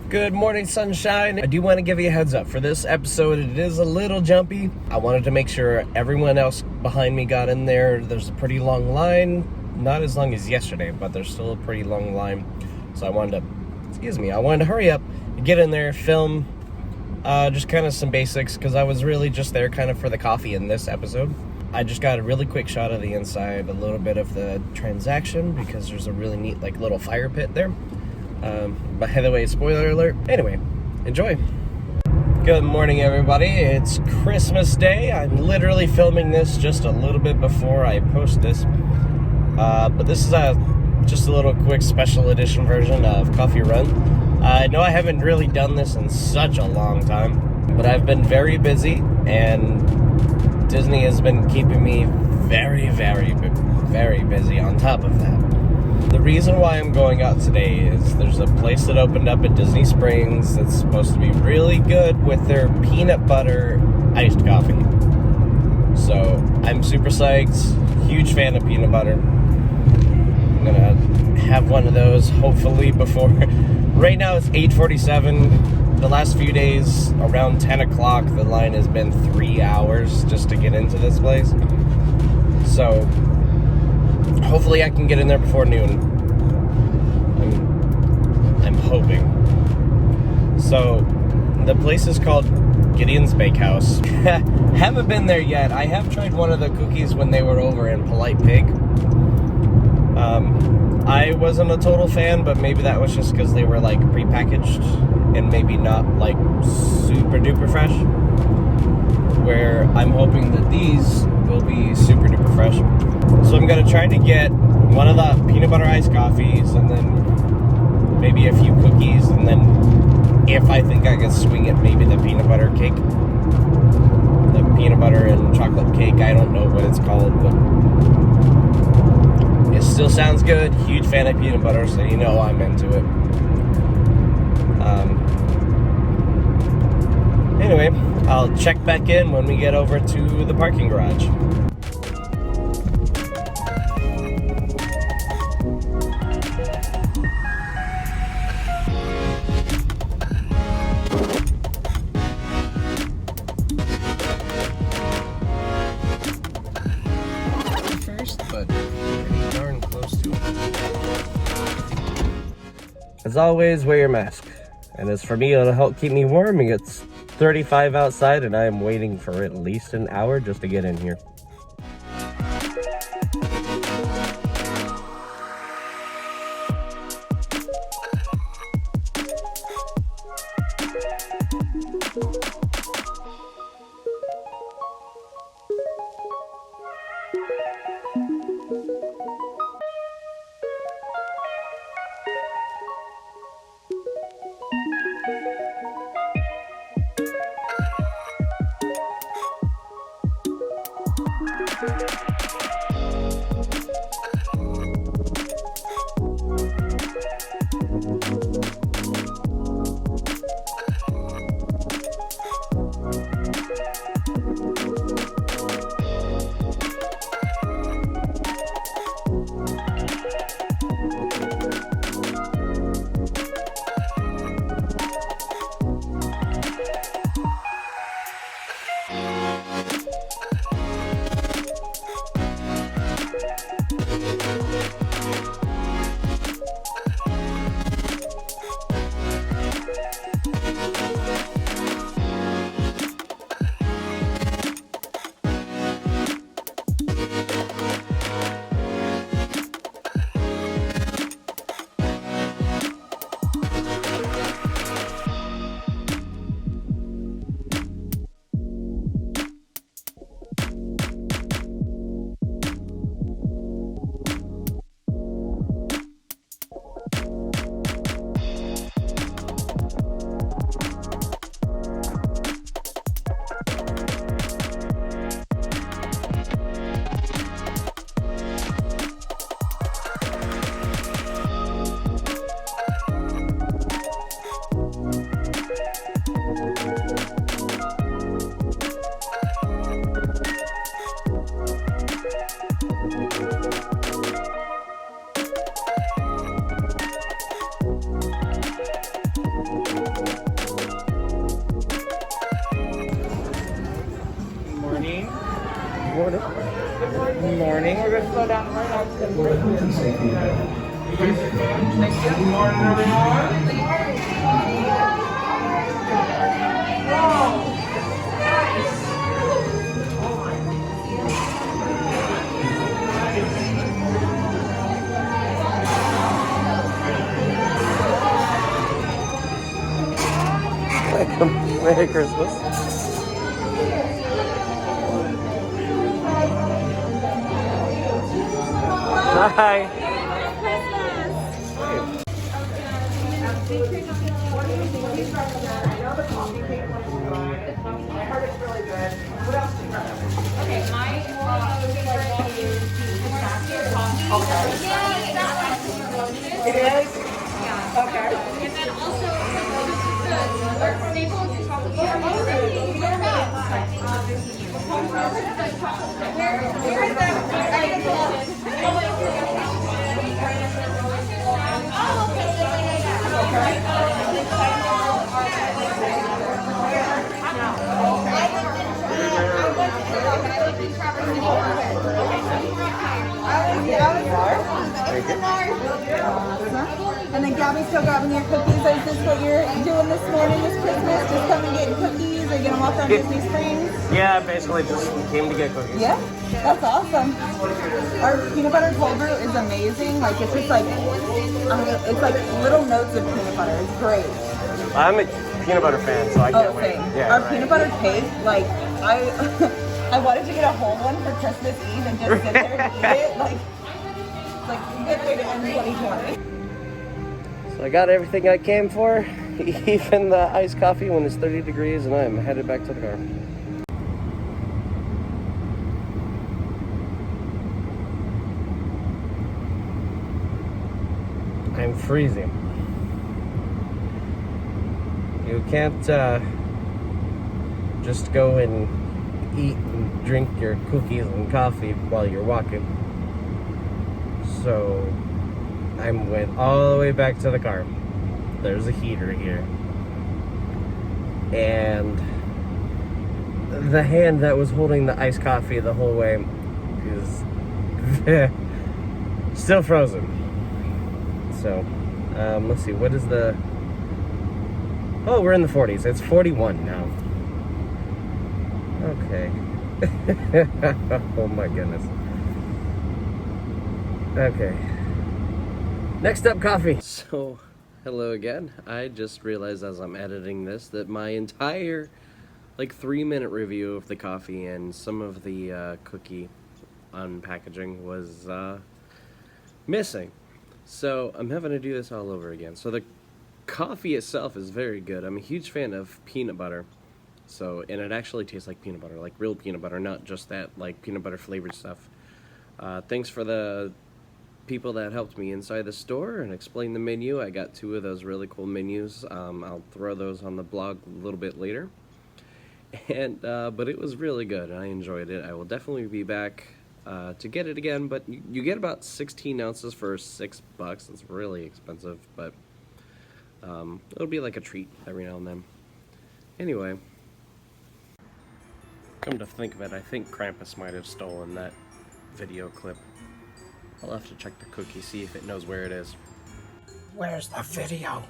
Good morning, sunshine. I do want to give you a heads up for this episode. It is a little jumpy. I wanted to make sure everyone else behind me got in there. There's a pretty long line. Not as long as yesterday, but there's still a pretty long line. So I wanted to hurry up, get in there, film just kind of some basics, because I was really just there kind of for the coffee in this episode. I just got a really quick shot of the inside, a little bit of the transaction, because there's a really neat like little fire pit there. By the way, spoiler alert. Anyway, enjoy. Good morning, everybody. It's Christmas Day. I'm literally filming this just a little bit before I post this. But this is just a little quick special edition version of Coffee Run. I know I haven't really done this in such a long time, but I've been very busy, and Disney has been keeping me very, very, very busy on top of that. The reason why I'm going out today is there's a place that opened up at Disney Springs that's supposed to be really good with their peanut butter iced coffee. So I'm super psyched, huge fan of peanut butter. I'm gonna have one of those hopefully before. Right now it's 8:47. The last few days around 10 o'clock the line has been 3 hours just to get into this place. So hopefully I can get in there before noon. I'm hoping. So the place is called Gideon's Bakehouse. Haven't been there yet. I have tried one of the cookies when they were over in Polite Pig. I wasn't a total fan, but maybe that was just because they were like prepackaged and maybe not like super duper fresh. Where I'm hoping that these will be super duper fresh. So I'm gonna try to get one of the peanut butter iced coffees, and then maybe a few cookies, and then if I think I can swing it, maybe the peanut butter cake. The peanut butter and chocolate cake, I don't know what it's called, but it still sounds good. Huge fan of peanut butter, so you know I'm into it. Anyway, I'll check back in when we get over to the parking garage. But pretty darn close to it. As always, wear your mask. And as for me, it'll help keep me warm. It's 35 outside, and I am waiting for at least an hour just to get in here. morning. Good morning. We're going to slow down right now. Thank you. Good morning, everyone. Merry Christmas. Hi. Okay, my it is? Yeah. Okay. And then also the Staples chocolate where is that? And then Gabby's still grabbing your cookies. Is this what you're doing this morning this Christmas? Just coming and getting cookies? Are you going to walk around Disney Springs? Yeah, basically just came to get cookies. Yeah, that's awesome. Our peanut butter cold brew is amazing. Like it's just like, it's like little notes of peanut butter. It's great. I'm a peanut butter fan, so I can't wait. Same. Yeah, Our right. peanut butter cake, like I wanted to get a whole one for Christmas Eve and just sit there and eat it. Like a good way to end 2020. So I got everything I came for, even the iced coffee when it's 30 degrees, and I'm headed back to the car. I'm freezing. You can't just go and eat and drink your cookies and coffee while you're walking. So I went all the way back to the car. There's a heater here. And the hand that was holding the iced coffee the whole way is still frozen. So, let's see, what is the... Oh, we're in the 40s. It's 41 now. Okay. Oh my goodness. Okay. Next up, coffee. So, hello again. I just realized as I'm editing this that my entire, 3-minute review of the coffee and some of the cookie unpackaging was missing. So, I'm having to do this all over again. So, the coffee itself is very good. I'm a huge fan of peanut butter. So, and it actually tastes like peanut butter, like real peanut butter, not just that, peanut butter flavored stuff. Thanks for the people that helped me inside the store and explain the menu. I got 2 of those really cool menus. I'll throw those on the blog a little bit later. And but it was really good. I enjoyed it. I will definitely be back to get it again. But you get about 16 ounces for $6. It's really expensive, but it'll be like a treat every now and then. Anyway, come to think of it, I think Krampus might have stolen that video clip. I'll have to check the cookie, see if it knows where it is. Where's the video?